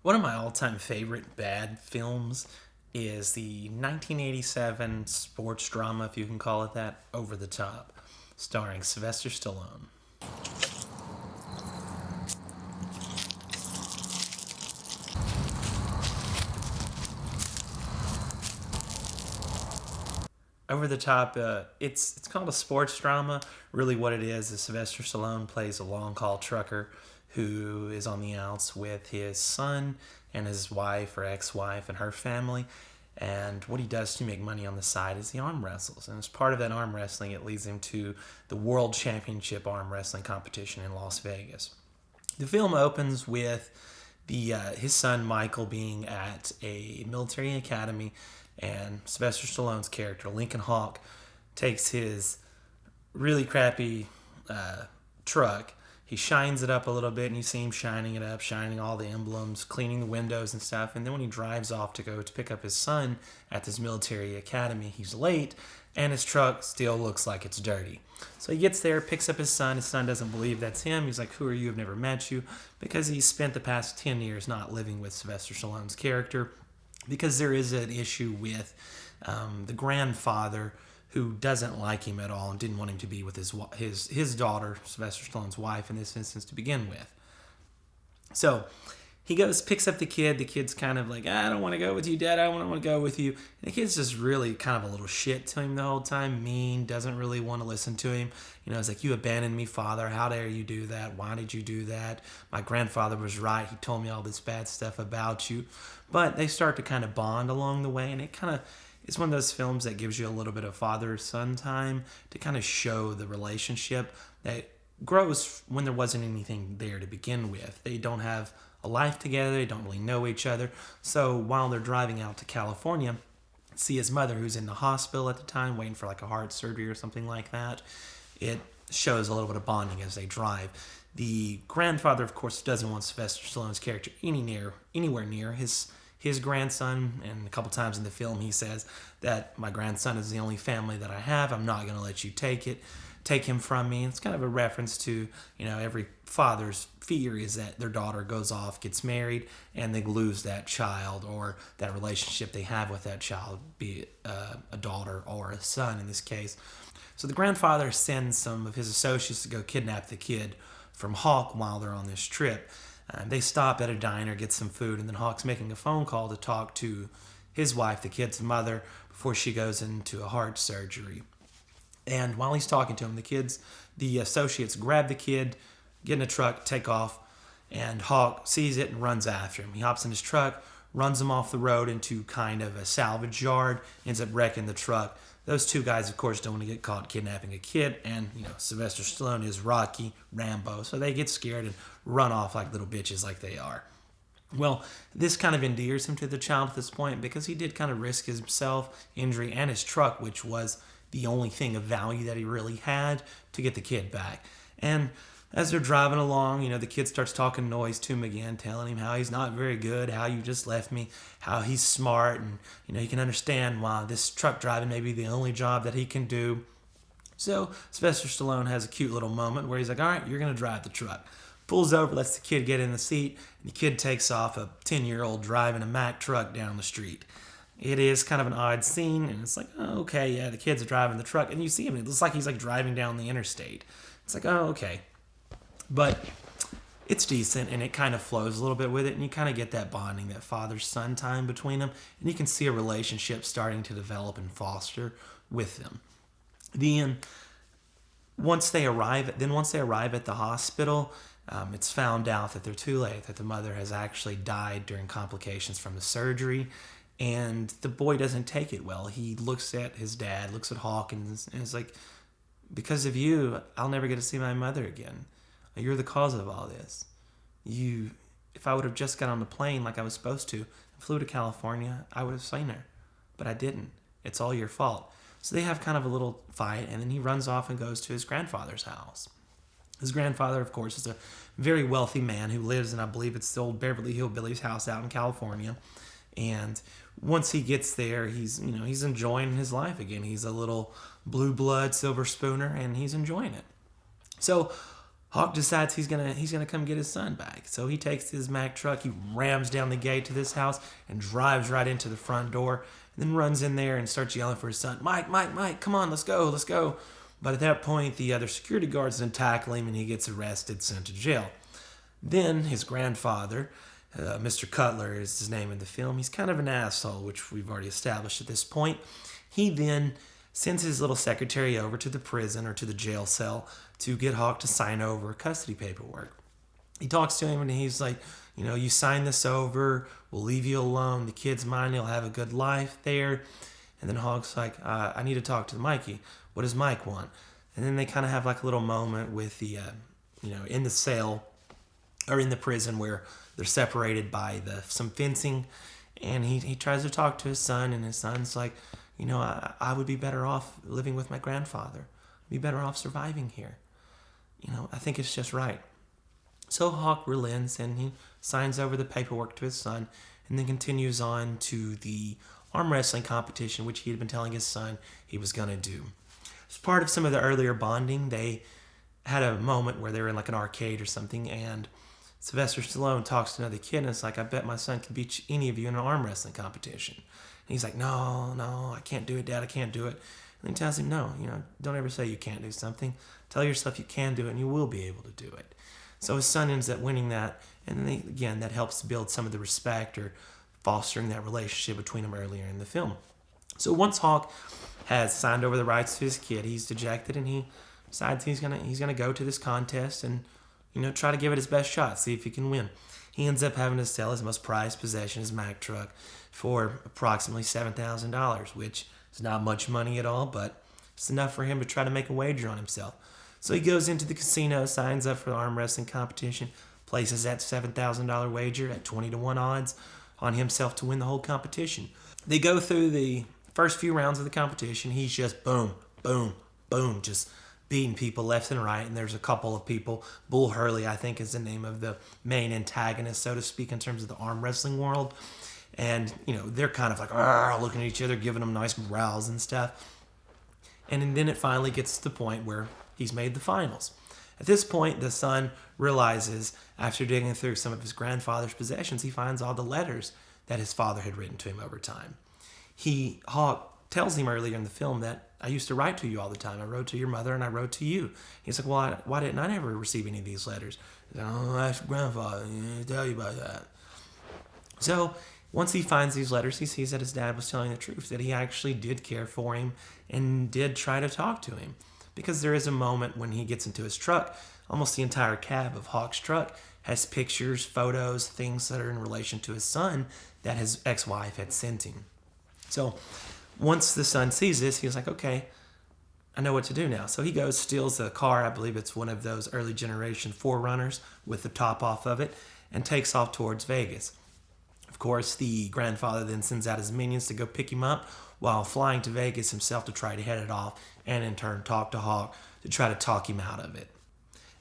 One of my all-time favorite bad films is the 1987 sports drama, if you can call it that, Over the Top, starring Sylvester Stallone. Over the Top, it's called a sports drama. Really, what it is Sylvester Stallone plays a long haul trucker who is on the outs with his son and his wife or ex-wife and her family. And what he does to make money on the side is he arm wrestles. And as part of that arm wrestling, it leads him to the World Championship arm wrestling competition in Las Vegas. The film opens with his son Michael being at a military academy, and Sylvester Stallone's character Lincoln Hawk takes his really crappy truck. He shines it up a little bit, and you see him shining it up, shining all the emblems, cleaning the windows and stuff. And then when he drives off to go to pick up his son at this military academy, he's late, and his truck still looks like it's dirty. So he gets there, picks up his son. His son doesn't believe that's him. He's like, "Who are you? I've never met you," because he's spent the past 10 years not living with Sylvester Stallone's character, because there is an issue with the grandfather who doesn't like him at all and didn't want him to be with his daughter, Sylvester Stallone's wife in this instance, to begin with. So he goes, picks up the kid. The kid's kind of like, "I don't want to go with you, Dad. I don't want to go with you." And the kid's just really kind of a little shit to him the whole time, mean, doesn't really want to listen to him. It's like, "You abandoned me, Father. How dare you do that? Why did you do that? My grandfather was right. He told me all this bad stuff about you." But they start to kind of bond along the way, and it's one of those films that gives you a little bit of father-son time to kind of show the relationship that grows when there wasn't anything there to begin with. They don't have a life together. They don't really know each other. So while they're driving out to California, see his mother, who's in the hospital at the time, waiting for like a heart surgery or something like that. It shows a little bit of bonding as they drive. The grandfather, of course, doesn't want Sylvester Stallone's character anywhere near his grandson, and a couple times in the film he says that my grandson is the only family that I have. I'm not going to let you take him from me. It's kind of a reference to, every father's fear is that their daughter goes off, gets married, and they lose that child or that relationship they have with that child, be it a daughter or a son in this case. So the grandfather sends some of his associates to go kidnap the kid from Hawk while they're on this trip. They stop at a diner, get some food, and then Hawk's making a phone call to talk to his wife, the kid's mother, before she goes into a heart surgery. And while he's talking to him, the associates grab the kid, get in a truck, take off, and Hawk sees it and runs after him. He hops in his truck, runs him off the road into kind of a salvage yard, ends up wrecking the truck. Those two guys, of course, don't want to get caught kidnapping a kid, and, Sylvester Stallone is Rocky, Rambo, so they get scared and run off like little bitches like they are. Well, this kind of endears him to the child at this point because he did kind of risk himself, injury, and his truck, which was the only thing of value that he really had, to get the kid back. And as they're driving along, the kid starts talking noise to him again, telling him how he's not very good, how you just left me, how he's smart, and, he can understand why this truck driving may be the only job that he can do. So Sylvester Stallone has a cute little moment where he's like, "All right, you're going to drive the truck." Pulls over, lets the kid get in the seat, and the kid takes off, a 10-year-old driving a Mack truck down the street. It is kind of an odd scene, and it's like, oh, okay, yeah, the kid's driving the truck, and you see him, it looks like he's like driving down the interstate. It's like, oh, okay. But it's decent, and it kind of flows a little bit with it, and you kind of get that bonding, that father-son time between them, and you can see a relationship starting to develop and foster with them. Once they arrive at the hospital, it's found out that they're too late, that the mother has actually died during complications from the surgery, and the boy doesn't take it well. He looks at his dad, looks at Hawkins, and is like, "Because of you, I'll never get to see my mother again. You're the cause of all this. If I would have just got on the plane like I was supposed to and flew to California, I would have seen her. But I didn't. It's all your fault." So they have kind of a little fight, and then he runs off and goes to his grandfather's house. His grandfather, of course, is a very wealthy man who lives in, I believe it's the old Beverly Hillbillies house out in California. And once he gets there, he's enjoying his life again. He's a little blue blood silver spooner, and he's enjoying it. So Hawk decides he's gonna come get his son back. So he takes his Mack truck, he rams down the gate to this house and drives right into the front door, and then runs in there and starts yelling for his son, Mike, Mike, Mike, come on, let's go, let's go. But at that point, the other security guards then tackle him and he gets arrested, sent to jail. Then his grandfather, Mr. Cutler is his name in the film, he's kind of an asshole, which we've already established at this point. He then sends his little secretary over to the prison or to the jail cell to get Hawk to sign over custody paperwork. He talks to him and he's like, you sign this over, we'll leave you alone, the kid's mine, he'll have a good life there. And then Hawk's like, I need to talk to Mikey. What does Mike want? And then they kind of have like a little moment with the, in the cell or in the prison where they're separated by some fencing. And he tries to talk to his son, and his son's like, I would be better off living with my grandfather. I'd be better off surviving here. I think it's just right. So Hawk relents and he signs over the paperwork to his son and then continues on to the arm wrestling competition, which he had been telling his son he was going to do. As part of some of the earlier bonding, they had a moment where they were in like an arcade or something, and Sylvester Stallone talks to another kid and it's like, I bet my son can beat any of you in an arm wrestling competition. And he's like, no, I can't do it, Dad, I can't do it. And he tells him, no, don't ever say you can't do something. Tell yourself you can do it and you will be able to do it. So his son ends up winning that, and then again, that helps build some of the respect or fostering that relationship between them earlier in the film. So once Hawk has signed over the rights to his kid, he's dejected and he decides he's gonna go to this contest and try to give it his best shot, see if he can win. He ends up having to sell his most prized possession, his Mack truck, for approximately $7,000, which is not much money at all, but it's enough for him to try to make a wager on himself. So he goes into the casino, signs up for the arm wrestling competition, places that $7,000 wager at 20-1 odds on himself to win the whole competition. They go through the first few rounds of the competition. He's just boom, boom, boom, just beating people left and right. And there's a couple of people. Bull Hurley, I think, is the name of the main antagonist, so to speak, in terms of the arm wrestling world. And, they're kind of like looking at each other, giving them nice growls and stuff. And then it finally gets to the point where he's made the finals. At this point, the son realizes, after digging through some of his grandfather's possessions, he finds all the letters that his father had written to him over time. Hawk tells him earlier in the film that, I used to write to you all the time. I wrote to your mother and I wrote to you. He's like, well, why didn't I ever receive any of these letters? He's like, oh, ask grandfather. He didn't tell you about that. So once he finds these letters, he sees that his dad was telling the truth, that he actually did care for him and did try to talk to him. Because there is a moment when he gets into his truck, almost the entire cab of Hawk's truck has pictures, photos, things that are in relation to his son that his ex-wife had sent him. So once the son sees this, he's like, okay, I know what to do now. So he goes, steals a car, I believe it's one of those early generation 4Runners with the top off of it, and takes off towards Vegas. Of course, the grandfather then sends out his minions to go pick him up while flying to Vegas himself to try to head it off and in turn talk to Hawk to try to talk him out of it.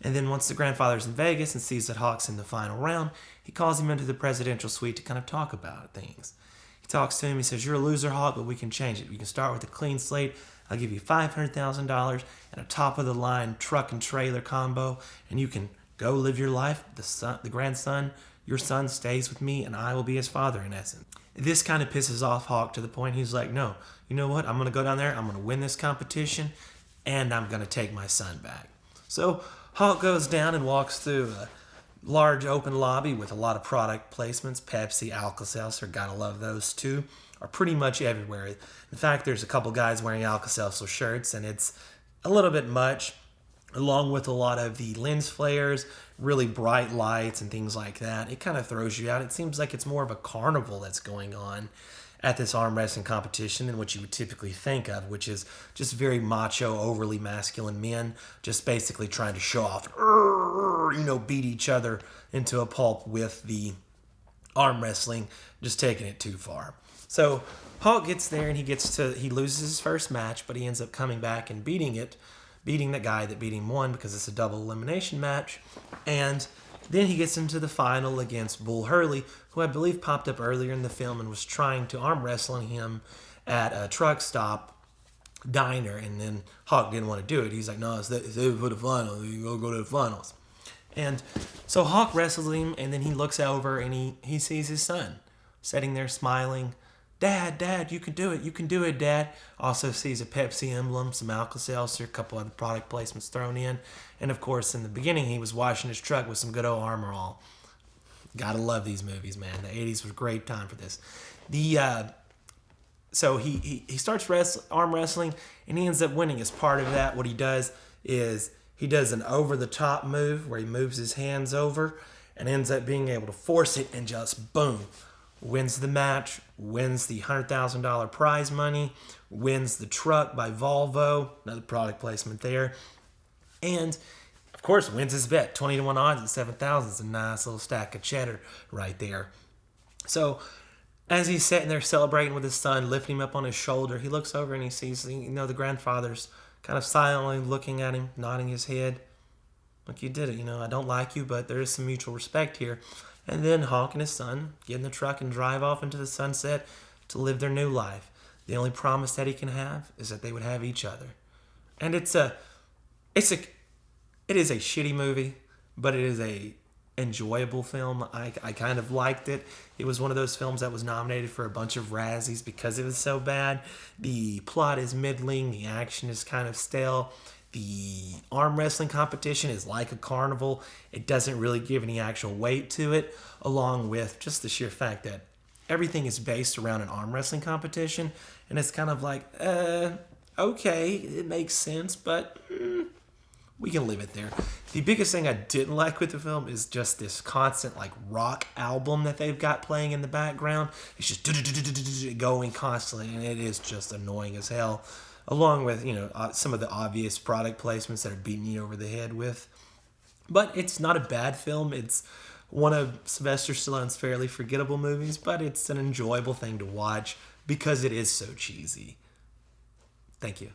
And then once the grandfather's in Vegas and sees that Hawk's in the final round, he calls him into the presidential suite to kind of talk about things. He talks to him, he says, you're a loser, Hawk, but we can change it. You can start with a clean slate. I'll give you $500,000 and a top-of-the-line truck and trailer combo, and you can go live your life. The grandson, your son, stays with me, and I will be his father, in essence. This kind of pisses off Hawk to the point he's like, no, you know what? I'm going to go down there, I'm going to win this competition, and I'm going to take my son back. So Hawk goes down and walks through a large open lobby with a lot of product placements. Pepsi, Alka-Seltzer, gotta love those too, are pretty much everywhere. In fact, there's a couple guys wearing Alka-Seltzer shirts, and it's a little bit much, along with a lot of the lens flares, really bright lights and things like that. It kind of throws you out. It seems like it's more of a carnival that's going on at this arm wrestling competition than what you would typically think of, which is just very macho, overly masculine men just basically trying to show off, beat each other into a pulp with the arm wrestling, just taking it too far. So Hawk gets there and he loses his first match, but he ends up coming back and beating the guy that beat him won because it's a double elimination match. And then he gets into the final against Bull Hurley, who I believe popped up earlier in the film and was trying to arm wrestle him at a truck stop diner. And then Hawk didn't want to do it. He's like, no, it's for the finals. You go to the finals. And so Hawk wrestles him, and then he looks over and he sees his son sitting there smiling. Dad, you can do it, Dad. Also sees a Pepsi emblem, some Alka-Seltzer, a couple other product placements thrown in. And of course, in the beginning, he was washing his truck with some good old Armor All. Gotta love these movies, man. The 80s was a great time for this. So he starts arm wrestling, and he ends up winning. As part of that, what he does is he does an over-the-top move where he moves his hands over and ends up being able to force it and just boom, wins the match, wins the $100,000 prize money, wins the truck by Volvo, another product placement there, and of course wins his bet, 20-1 odds at 7,000. It's a nice little stack of cheddar right there. So as he's sitting there celebrating with his son, lifting him up on his shoulder, he looks over and he sees, the grandfather's kind of silently looking at him, nodding his head. Like, you did it, I don't like you, but there is some mutual respect here. And then Hawk and his son get in the truck and drive off into the sunset to live their new life. The only promise that he can have is that they would have each other. And it is a shitty movie, but it is a enjoyable film. I kind of liked it. It was one of those films that was nominated for a bunch of Razzies because it was so bad. The plot is middling. The action is kind of stale. The arm wrestling competition is like a carnival. It doesn't really give any actual weight to it, along with just the sheer fact that everything is based around an arm wrestling competition, and it's kind of like, okay, it makes sense, but we can leave it there. The biggest thing I didn't like with the film is just this constant rock album that they've got playing in the background. It's just going constantly, and it is just annoying as hell. Along with some of the obvious product placements that are beating you over the head with. But it's not a bad film. It's one of Sylvester Stallone's fairly forgettable movies, but it's an enjoyable thing to watch because it is so cheesy. Thank you.